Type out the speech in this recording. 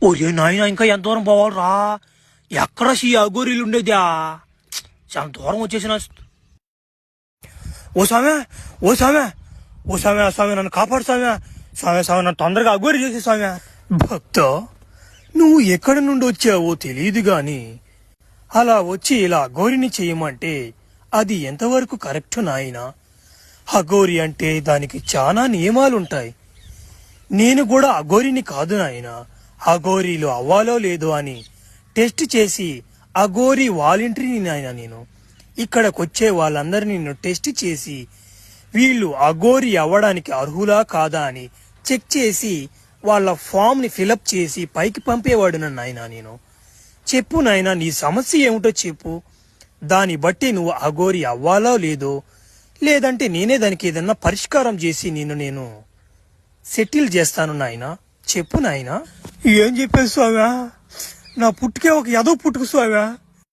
ఒరే నాయన ఇంకా ఎంత దూరం పోవాలరా? ఎక్కడ ఈ అఘోరీలు ఉండేదా? చాలా దూరం వచ్చేసిన. ఓ స్వామి, ఓ స్వామి, ఓ స్వామి, స్వామి నన్ను కాపాడు స్వామి, స్వామి స్వామి నన్ను తొందరగా అఘోరి చేసే స్వామి. భక్త, నువ్వు ఎక్కడి నుండి వచ్చావో తెలియదు గాని అలా వచ్చి ఇలా అఘోరిని చేయమంటే అది ఎంతవరకు కరెక్ట్ నాయనా? అఘోరి అంటే దానికి చాలా నియమాలుంటాయి. నేను కూడా అఘోరిని కాదు నాయనా. అఘోరీలు అవ్వాలో లేదో అని టెస్ట్ చేసి అఘోరి వాలంటీర్ని నాయనా నేను. ఇక్కడికొచ్చే వాళ్ళందరినీ నేను టెస్ట్ చేసి వీళ్ళు అఘోరి అవ్వడానికి అర్హులా కాదా అని చెక్ చేసి వాళ్ళ ఫామ్ ని ఫిలప్ చేసి పైకి పంపేవాడు నాయనా నేను. చెప్పు నాయనా, నీ సమస్య ఏమిటో చెప్పు. దాన్ని బట్టి నువ్వు అఘోరి అవ్వాలో లేదో, లేదంటే నేనే దానికి ఏదన్నా పరిష్కారం చేసి నేను సెటిల్ చేస్తాను నాయనా. చెప్పు నాయనా. ఏం చెప్పావు స్వామి? నా పుట్టుకే ఒక ఎదో పుట్టుకు స్వామి.